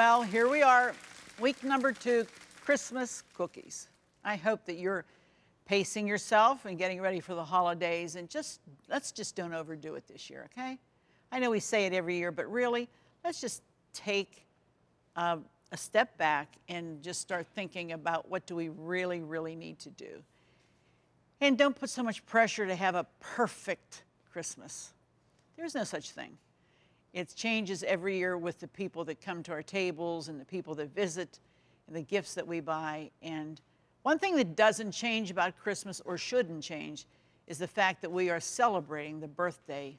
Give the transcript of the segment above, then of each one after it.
Well, here we are, week number 2, Christmas cookies. I hope that you're pacing yourself and getting ready for the holidays, and let's just don't overdo it this year, okay? I know we say it every year, but really, let's just take a step back and just start thinking about what do we really, really need to do. And don't put so much pressure to have a perfect Christmas. There's no such thing. It changes every year with the people that come to our tables and the people that visit and the gifts that we buy. And one thing that doesn't change about Christmas, or shouldn't change, is the fact that we are celebrating the birthday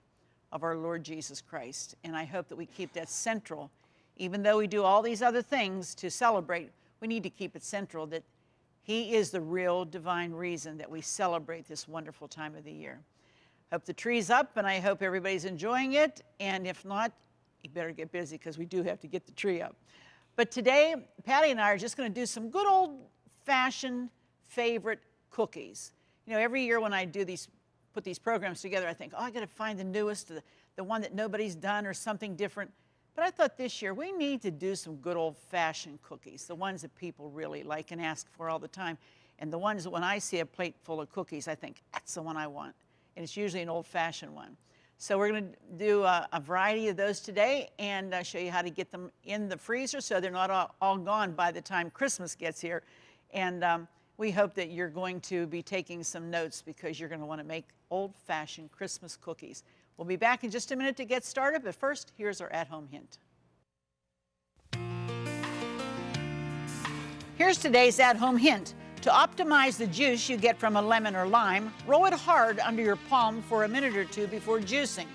of our Lord Jesus Christ. And I hope that we keep that central. Even though we do all these other things to celebrate, we need to keep it central, that He is the real divine reason that we celebrate this wonderful time of the year. Hope the tree's up, and I hope everybody's enjoying it. And if not, you better get busy, because we do have to get the tree up. But today, Patti and I are just going to do some good old-fashioned favorite cookies. You know, every year when I do put these programs together, I think, oh, I got to find the newest, the one that nobody's done, or something different. But I thought this year we need to do some good old-fashioned cookies, the ones that people really like and ask for all the time, and the ones that when I see a plate full of cookies, I think, that's the one I want. And it's usually an old-fashioned one. So we're going to do a variety of those today, and show you how to get them in the freezer so they're not all gone by the time Christmas gets here. And we hope that you're going to be taking some notes, because you're going to want to make old-fashioned Christmas cookies. We'll be back in just a minute to get started, but first, here's our at-home hint. Here's today's at-home hint. To optimize the juice you get from a lemon or lime, roll it hard under your palm for a minute or two before juicing.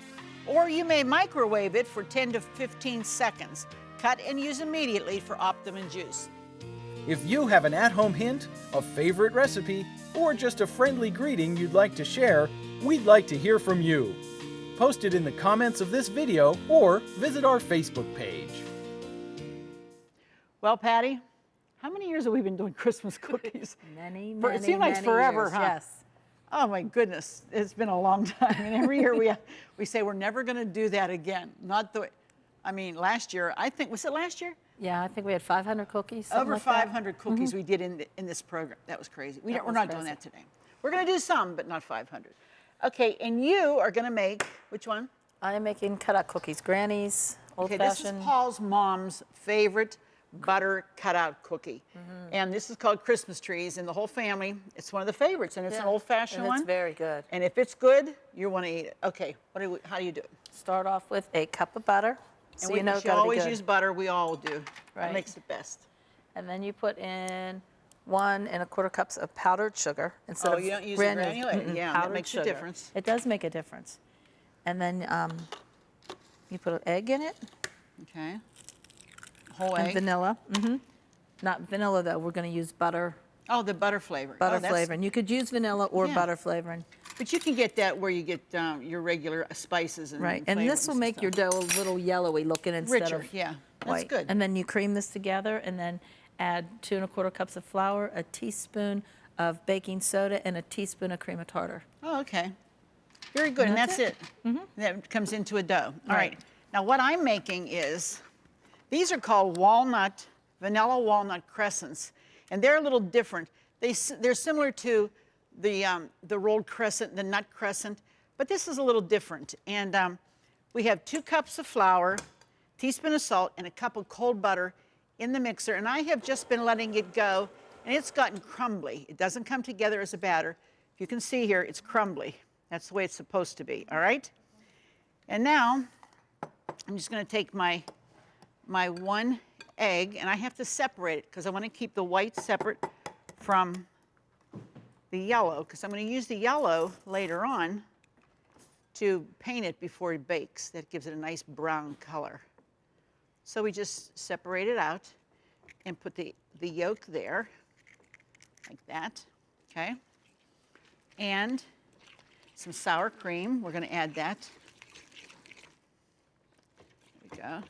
Or you may microwave it for 10 to 15 seconds. Cut and use immediately for optimum juice. If you have an at-home hint, a favorite recipe, or just a friendly greeting you'd like to share, we'd like to hear from you. Post it in the comments of this video or visit our Facebook page. Well, Patti, how many years have we been doing Christmas cookies? Many It seems like forever, years, huh? Yes. Oh my goodness, it's been a long time. And every year we say we're never going to do that again. Last year, I think, was it last year? Yeah, I think we had 500 cookies. Over like 500 cookies we did in this program. That was crazy. We're not doing that today. We're going to do some, but not 500. Okay, and you are going to make, which one? I am making cutout cookies, Granny's, old-fashioned. Okay, this is Paul's mom's favorite butter cutout cookie. And this is called Christmas Trees, and the whole family, it's one of the favorites, and it's an old-fashioned one. It's very good. And if it's good, you want to eat it. Okay, how do you do it? Start off with a cup of butter. And we should always use butter. We all do. Right. That makes it best. And then you put in 1 1/4 cups of powdered sugar instead of you don't use granulated. Yeah, that makes a difference. It does make a difference. And then you put an egg in it. Okay. Whole and egg. Vanilla. Not vanilla though. We're going to use butter. Oh, the butter flavoring. Butter flavoring. You could use vanilla or butter flavoring. But you can get that where you get your regular spices and right. And this will make your dough a little yellowy looking instead of yeah, that's white. good. And then you cream this together, and then add 2 1/4 cups of flour, a teaspoon of baking soda, and a teaspoon of cream of tartar. Oh, okay. Very good, and that's it. That comes into a dough. All right. Now what I'm making is, these are called vanilla walnut crescents, and they're a little different. They're similar to the rolled crescent, the nut crescent, but this is a little different. And we have 2 cups of flour, teaspoon of salt, and a cup of cold butter in the mixer. And I have just been letting it go, and it's gotten crumbly. It doesn't come together as a batter. If you can see here, it's crumbly. That's the way it's supposed to be, all right? And now, I'm just going to take my 1 egg, and I have to separate it because I want to keep the white separate from the yellow, because I'm going to use the yellow later on to paint it before it bakes. That gives it a nice brown color. So we just separate it out and put the yolk there, like that, okay? And some sour cream. We're going to add that. There we go.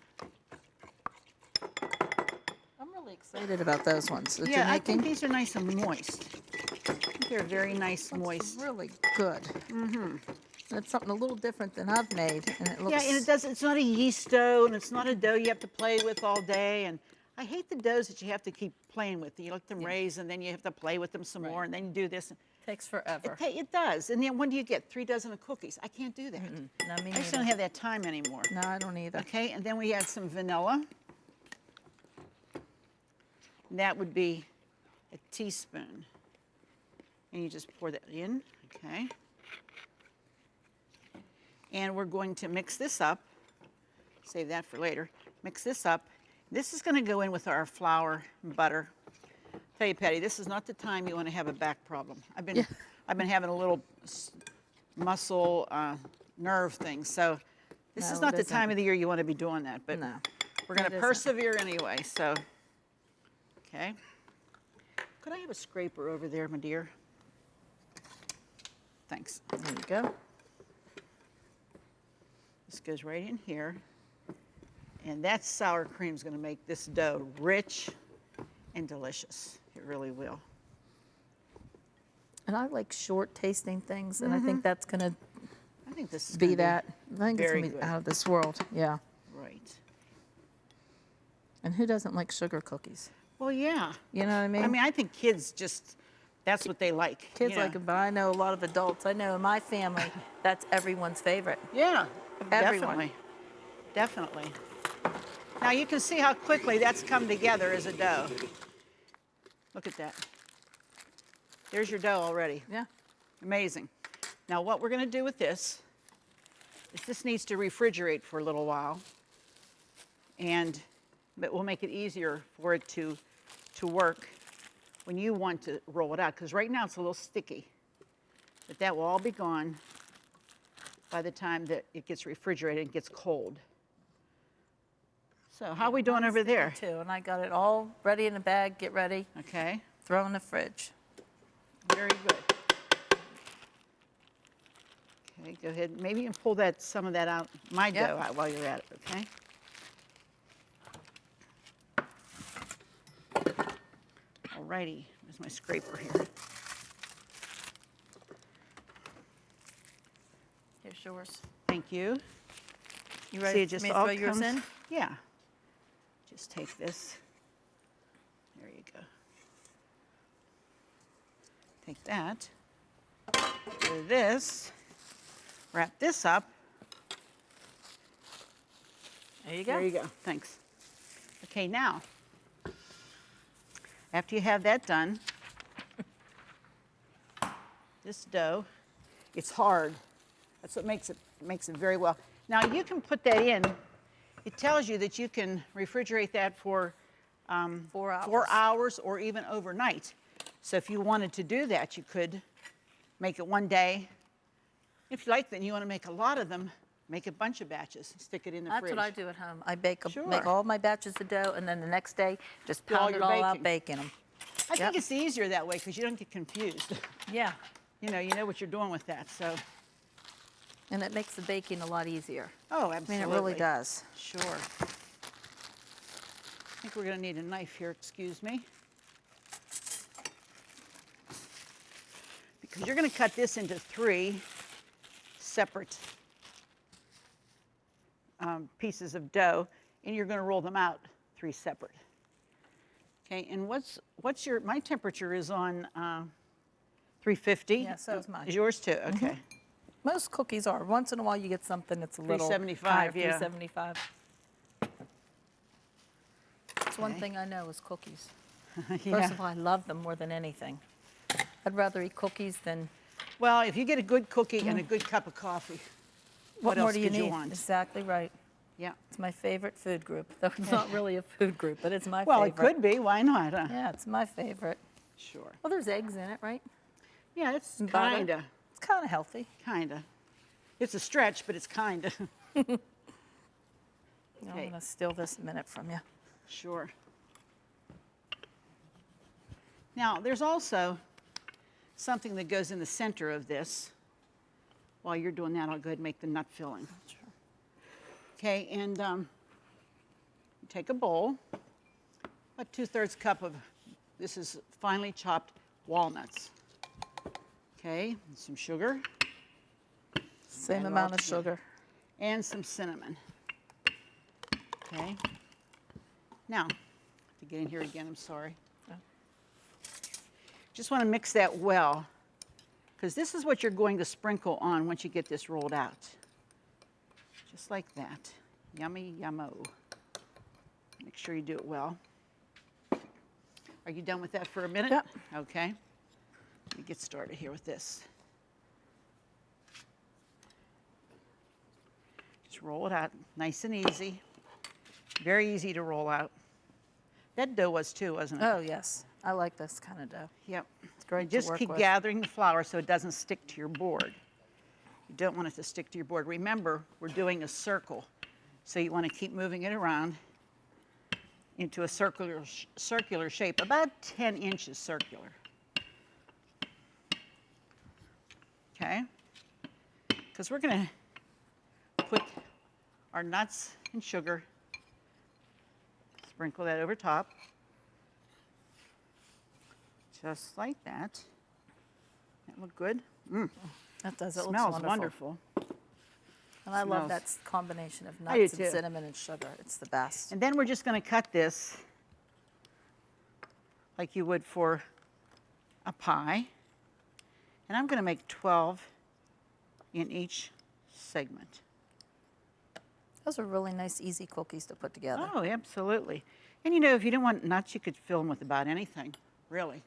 I'm really excited about those ones that you're Yeah, I making. think these are nice and moist. I think they're very nice, moist. Really good. And it's something a little different than I've made, and it looks. Yeah, and it's not a yeast dough, and it's not a dough you have to play with all day. And I hate the doughs that you have to keep playing with. You let them raise, and then you have to play with them some more, and then you do this. Takes forever. It does. And then when do you get 3 dozen of cookies? I can't do that. No, me I just neither. don't have that time anymore. No, I don't either. Okay, and then we add some vanilla. And that would be a teaspoon. And you just pour that in, okay? And we're going to mix this up. Save that for later. Mix this up. This is going to go in with our flour and butter. Tell you, Patty, this is not the time you want to have a back problem. I've been having a little muscle nerve thing, so this is No, not it the isn't. time of the year you want to be doing that. But No, we're going it to isn't. persevere anyway. So, okay. Could I have a scraper over there, my dear? Thanks. There you go. This goes right in here. And that sour cream is going to make this dough rich and delicious. It really will. And I like short tasting things, and I think that's going to I think this is be gonna that. I think it's very going to be good. out of this world. Yeah. Right. And who doesn't like sugar cookies? Well, yeah. You know what I mean? I think kids just, that's what they like. Kids you know. like it, but I know a lot of adults. I know in my family, that's everyone's favorite. Yeah, Everyone. definitely. Definitely. Now you can see how quickly that's come together as a dough. Look at that. There's your dough already. Yeah. Amazing. Now what we're going to do with this is this needs to refrigerate for a little while, but we'll make it easier for it to work when you want to roll it out, because right now it's a little sticky. But that will all be gone by the time that it gets refrigerated and gets cold. So how are we doing over there? Too, and I got it all ready in a bag. Get ready. Okay, Throw in the fridge. very good. Okay, go ahead. Maybe you can pull some of that out, my Yep. dough out while you're at it, okay? Alrighty, there's my scraper here. Here's yours. Thank you. You See, ready it for just me to all throw yours comes- in? Yeah. Just take this. There you go. Take that. Do this. Wrap this up. There you go. There you go. Thanks. Okay, now, after you have that done, this dough, it's hard. That's what makes it very well. Now you can put that in. It tells you that you can refrigerate that for 4 hours. 4 hours or even overnight. So if you wanted to do that, you could make it one day. If you like, then you want to make a lot of them, make a bunch of batches, stick it in the That's fridge. what I do at home. I make Sure. all my batches of dough, and then the next day, just Do all pound your it all out, baking. baking them. I Yep. think it's easier that way because you don't get confused. Yeah. You know what you're doing with that. So, And it makes the baking a lot easier. oh, I absolutely. mean, it really does. Sure. I think we're going to need a knife here, excuse me. Because you're going to cut this into 3 separate pieces of dough, and you're going to roll them out 3 separate. Okay, and what's my temperature is on 350. Yeah, so is mine. Is yours too? Okay. Most cookies are. Once in a while, you get something that's a little 375, higher, yeah. 375. That's one Okay. thing I know is cookies. Yeah. First of all, I love them more than anything. I'd rather eat cookies than Well, if you get a good cookie and a good cup of coffee, what more else do you could you need? want? Exactly right. Yeah. It's my favorite food group. Though it's not really a food group, but it's my Well, favorite. it could be. Why not? Huh? Yeah, it's my favorite. Sure. Well, there's eggs in it, right? Yeah, it's And butter. kinda. It's kind of healthy. Kinda. It's a stretch, but it's kinda. I'm Okay. going to steal this a minute from you. Sure. Now, there's also something that goes in the center of this. While you're doing that, I'll go ahead and make the nut filling. Sure. Okay, and take a bowl, about 2/3 cup of, this is finely chopped walnuts. Okay, and some sugar. Same Add it all amount of together. sugar. And some cinnamon. Okay. Now, to get in here again, I'm sorry. Just want to mix that well, because this is what you're going to sprinkle on once you get this rolled out. Just like that. Yummy, yummo. Make sure you do it well. Are you done with that for a minute? Yep. Okay. Let me get started here with this. Just roll it out, nice and easy. Very easy to roll out. That dough was too, wasn't it? Oh, yes. I like this kind of dough. Yep. It's great And to just work keep with. gathering the flour so it doesn't stick to your board. You don't want it to stick to your board. Remember, we're doing a circle, so you want to keep moving it around into a circular shape, about 10 inches circular. Okay? Because we're going to put our nuts and sugar, sprinkle that over top. Just like that. That look good? That does. It Smells looks wonderful. And I love Smells- that combination of I do nuts and too. cinnamon and sugar. It's the best. And then we're just going to cut this like you would for a pie. And I'm going to make 12 in each segment. Those are really nice, easy cookies to put together. Oh, absolutely. And you know, if you didn't want nuts, you could fill them with about anything, really.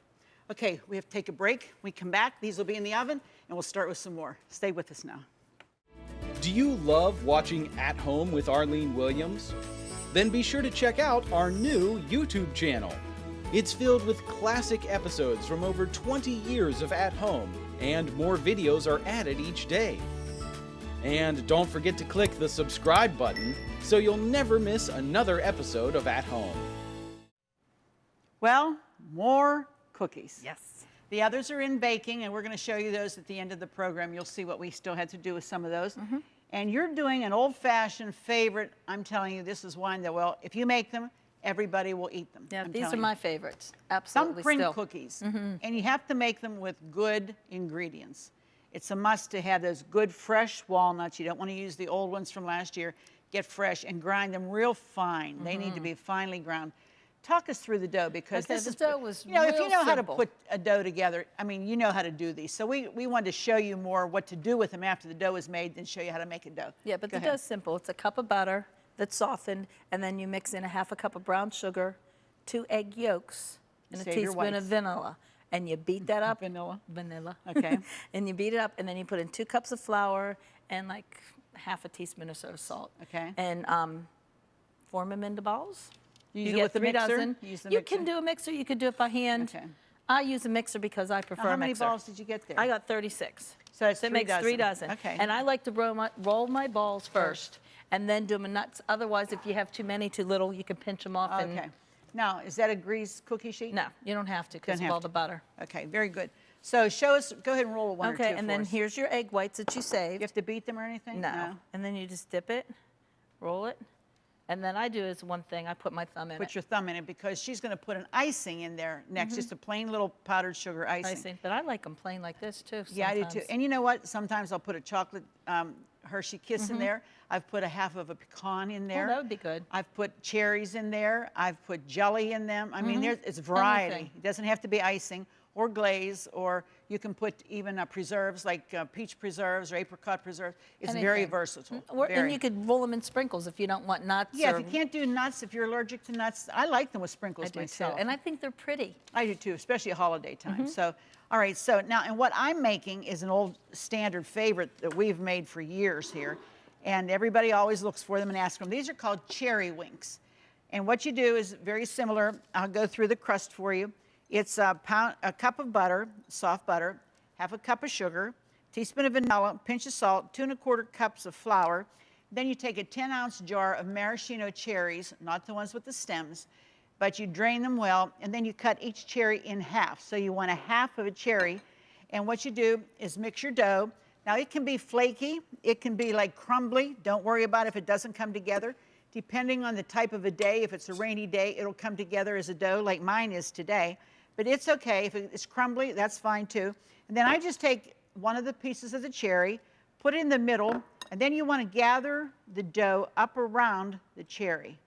Okay, we have to take a break. We come back, these will be in the oven, and we'll start with some more. Stay with us now. Do you love watching At Home with Arlene Williams? Then be sure to check out our new YouTube channel. It's filled with classic episodes from over 20 years of At Home, and more videos are added each day. And don't forget to click the subscribe button so you'll never miss another episode of At Home. Well, more cookies. Yes. The others are in baking, and we're going to show you those at the end of the program. You'll see what we still had to do with some of those. And you're doing an old-fashioned favorite. I'm telling you, this is one that, well, if you make them, everybody will eat them. Yeah, I'm these are telling you. my favorites. Absolutely Thumbprint still. cookies. And you have to make them with good ingredients. It's a must to have those good fresh walnuts. You don't want to use the old ones from last year. Get fresh and grind them real fine. They need to be finely ground. Talk us through the dough, because Okay, this the is, dough was you know, if you real know how to simple. put a dough together, I mean, you know how to do these. So we wanted to show you more what to do with them after the dough is made than show you how to make a dough. Yeah, but Go the ahead. dough's simple. It's a cup of butter that's softened, and then you mix in a half a cup of brown sugar, 2 egg yolks, and a Save your teaspoon of whites. vanilla. And you beat that up. Vanilla. Vanilla. Okay. And you beat it up, and then you put in 2 cups of flour and like half a teaspoon or so of salt. Okay. And form them into balls. You use it get with the 3 mixer? dozen. You use the You mixer? can do a mixer. You could do it by hand. Okay. I use a mixer because I prefer Now, how a many mixer. balls did you get there? I got 36. So that's it 3 makes 3 dozen. dozen. Okay. And I like to roll my balls first and then do them nuts. Otherwise, if you have too many, too little, you can pinch them off. Okay. Now, is that a greased cookie sheet? No, you don't have to because Don't of have all to. the butter. Okay, very good. So show us, go ahead and roll one or two Okay, and for then us. here's your egg whites that you You saved. have to beat them or anything? No. And then you just dip it, roll it. And then I do is one thing, I put my thumb in Put it. your thumb in it, because she's going to put an icing in there next, just a plain little powdered sugar icing. Icing. But I like them plain like this too. Yeah, I do too. sometimes. And you know what? Sometimes I'll put a chocolate Hershey Kiss in there. I've put a half of a pecan in there. that would be good. I've put cherries in there. I've put jelly in them. I mean, it's variety. Anything. It doesn't have to be icing or glaze, or you can put even preserves like peach preserves or apricot preserves. It's very Anything. versatile. And Very. you could roll them in sprinkles if you don't want nuts. Yeah, or, if you can't do nuts, if you're allergic to nuts, I like them with I sprinkles do myself. too. And I think they're pretty. I do too, especially at holiday time. So, all right, so now, and what I'm making is an old standard favorite that we've made for years here. And everybody always looks for them and asks them. These are called cherry winks. And what you do is very similar. I'll go through the crust for you. It's a cup of butter, soft butter, half a cup of sugar, teaspoon of vanilla, pinch of salt, 2 1/4 cups of flour. Then you take a 10-ounce jar of maraschino cherries, not the ones with the stems, but you drain them well, and then you cut each cherry in half. So you want a half of a cherry. And what you do is mix your dough. Now, it can be flaky. It can be like crumbly. Don't worry about if it doesn't come together. Depending on the type of a day, if it's a rainy day, it'll come together as a dough like mine is today. But it's okay. If it's crumbly, that's fine too. And then I just take one of the pieces of the cherry, put it in the middle, and then you want to gather the dough up around the cherry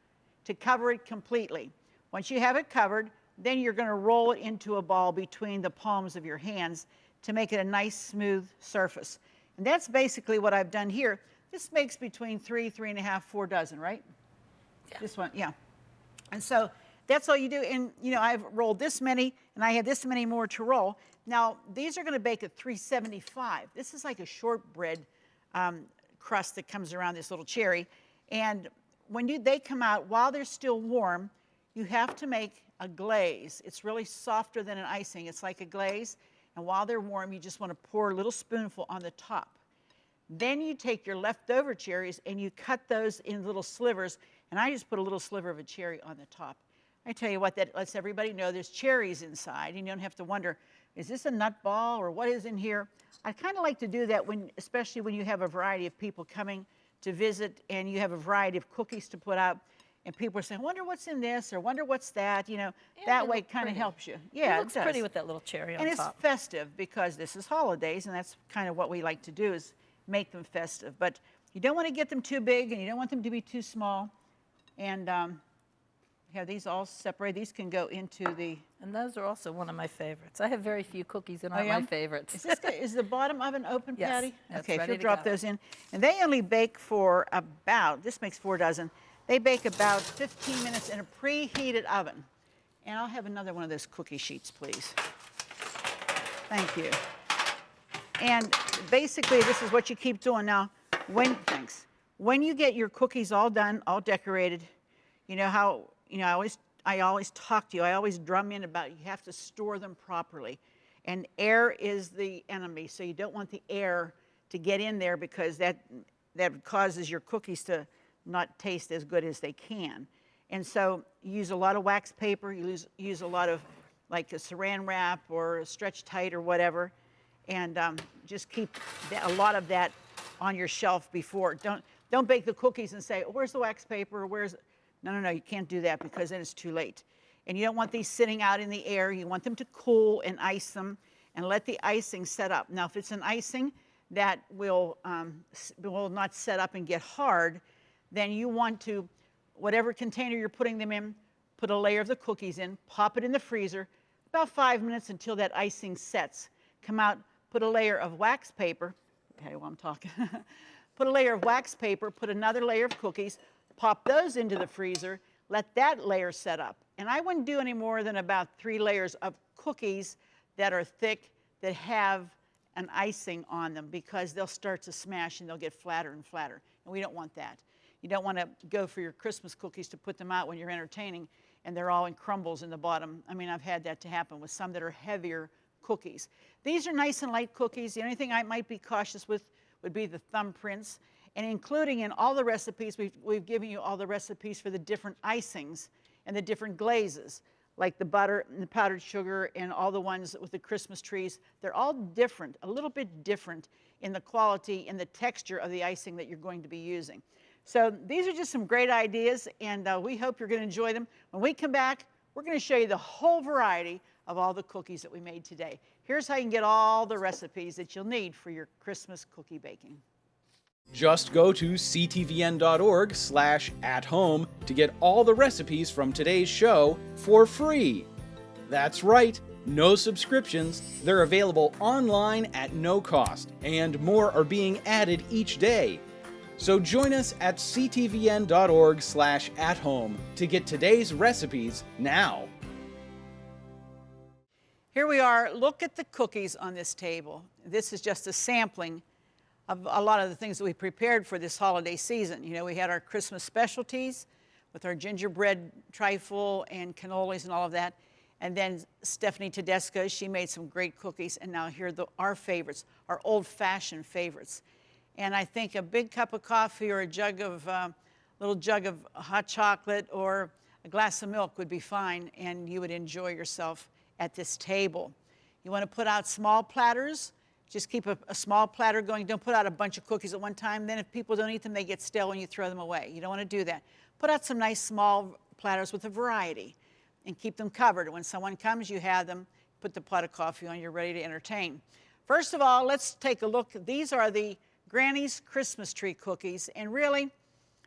to cover it completely. Once you have it covered, then you're going to roll it into a ball between the palms of your hands to make it a nice smooth surface. And that's basically what I've done here. This makes between 3, 3.5, 4 dozen, right? Yeah. This one, yeah. And so that's all you do. And you know, I've rolled this many, and I have this many more to roll. Now, these are going to bake at 375. This is like a shortbread crust that comes around this little cherry. And when they come out, while they're still warm, you have to make a glaze. It's really softer than an icing. It's like a glaze. And while they're warm, you just want to pour a little spoonful on the top. Then you take your leftover cherries and you cut those in little slivers. And I just put a little sliver of a cherry on the top. I tell you what, that lets everybody know there's cherries inside. And you don't have to wonder, is this a nut ball or what is in here? I kind of like to do that, especially when you have a variety of people coming to visit and you have a variety of cookies to put out. And people are saying, wonder what's in this or wonder what's that. You know, that way kind of helps you. Yeah, it looks does. pretty with that little cherry on top. And it's festive because this is holidays, and that's kind of what we like to do is make them festive. But you don't want to get them too big, and you don't want them to be too small. And have these all separated. These can go into the... And those are also one of my favorites. I have very few cookies that aren't my favorites. Is the bottom oven open, Yes, Patty? it's Okay, if ready you'll to drop go. those in. And they only bake for about, this makes 4 dozen, they bake about 15 minutes in a preheated oven. And I'll have another one of those cookie sheets, please. Thank you. And basically, this is what you keep doing. Now, when you get your cookies all done, all decorated, you know how, I always talk to you, I always drum in about you have to store them properly. And air is the enemy, so you don't want the air to get in there because that causes your cookies to not taste as good as they can. And so you use a lot of wax paper, you use a lot of like a saran wrap or a stretch tight or whatever, and just keep a lot of that on your shelf before. Don't bake the cookies and say, oh, where's the wax paper, where's... No, you can't do that because then it's too late. And you don't want these sitting out in the air. You want them to cool and ice them and let the icing set up. Now, if it's an icing that will not set up and get hard, then you want to, whatever container you're putting them in, put a layer of the cookies in, pop it in the freezer, about 5 minutes until that icing sets. Come out, put a layer of wax paper, okay, while I'm talking, put a layer of wax paper, put another layer of cookies, pop those into the freezer, let that layer set up. And I wouldn't do any more than about 3 layers of cookies that are thick, that have an icing on them because they'll start to smash and they'll get flatter and flatter. And we don't want that. You don't want to go for your Christmas cookies to put them out when you're entertaining and they're all in crumbles in the bottom. I mean, I've had that to happen with some that are heavier cookies. These are nice and light cookies. The only thing I might be cautious with would be the thumbprints. And including in all the recipes, we've given you all the recipes for the different icings and the different glazes, like the butter and the powdered sugar and all the ones with the Christmas trees. They're all different, a little bit different in the quality and the texture of the icing that you're going to be using. So these are just some great ideas, and we hope you're going to enjoy them. When we come back, we're going to show you the whole variety of all the cookies that we made today. Here's how you can get all the recipes that you'll need for your Christmas cookie baking. Just go to ctvn.org/athome to get all the recipes from today's show for free. That's right, no subscriptions. They're available online at no cost, and more are being added each day. So join us at ctvn.org/athome to get today's recipes now. Here we are. Look at the cookies on this table. This is just a sampling of a lot of the things that we prepared for this holiday season. You know, we had our Christmas specialties with our gingerbread trifle and cannolis and all of that. And then Stephanie Tedesco, she made some great cookies. And now here are our favorites, our old-fashioned favorites. And I think a big cup of coffee or a little jug of hot chocolate or a glass of milk would be fine, and you would enjoy yourself at this table. You want to put out small platters. Just keep a small platter going. Don't put out a bunch of cookies at one time. Then if people don't eat them, they get stale when you throw them away. You don't want to do that. Put out some nice small platters with a variety and keep them covered. When someone comes, you have them, put the pot of coffee on, you're ready to entertain. First of all, let's take a look. These are the Granny's Christmas tree cookies. And really,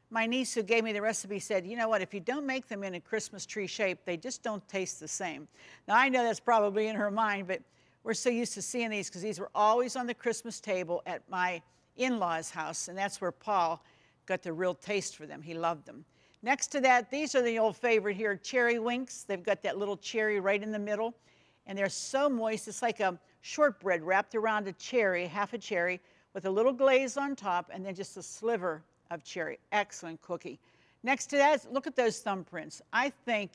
my niece who gave me the recipe said, you know what, if you don't make them in a Christmas tree shape, they just don't taste the same. Now, I know that's probably in her mind, but we're so used to seeing these because these were always on the Christmas table at my in-laws' house, and that's where Paul got the real taste for them. He loved them. Next to that, these are the old favorite here, cherry winks. They've got that little cherry right in the middle, and they're so moist. It's like a shortbread wrapped around a cherry, half a cherry, with a little glaze on top, and then just a sliver of cherry. Excellent cookie. Next to that, look at those thumbprints. I think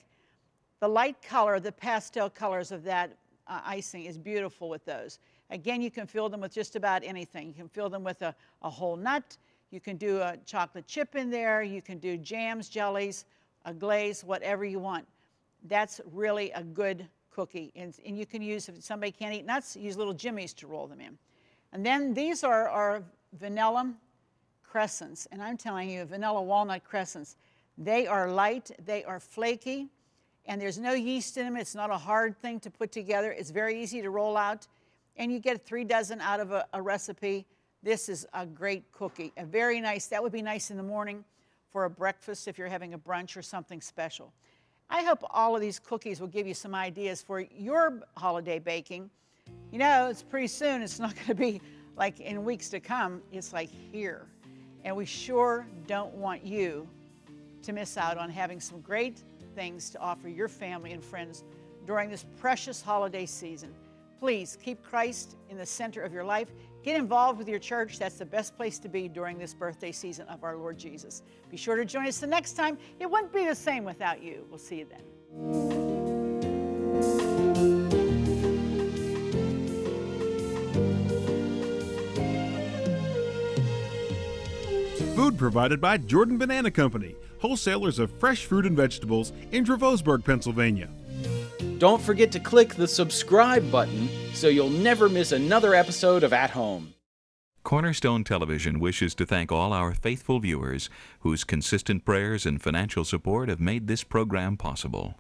the light color, the pastel colors of that icing is beautiful with those. Again, you can fill them with just about anything. You can fill them with a whole nut. You can do a chocolate chip in there. You can do jams, jellies, a glaze, whatever you want. That's really a good cookie. And you can use, if somebody can't eat nuts, use little jimmies to roll them in. And then these are our vanilla crescents. And I'm telling you, vanilla walnut crescents, they are light, they are flaky, and there's no yeast in them. It's not a hard thing to put together. It's very easy to roll out. And you get 3 dozen out of a recipe. This is a great cookie. A very nice, that would be nice in the morning for a breakfast if you're having a brunch or something special. I hope all of these cookies will give you some ideas for your holiday baking. You know, it's pretty soon. It's not going to be like in weeks to come. It's like here. And we sure don't want you to miss out on having some great things to offer your family and friends during this precious holiday season. Please keep Christ in the center of your life. Get involved with your church. That's the best place to be during this birthday season of our Lord Jesus. Be sure to join us the next time. It wouldn't be the same without you. We'll see you then. Food provided by Jordan Banana Company, wholesalers of fresh fruit and vegetables in Dravosburg, Pennsylvania. Don't forget to click the subscribe button so you'll never miss another episode of At Home. Cornerstone Television wishes to thank all our faithful viewers whose consistent prayers and financial support have made this program possible.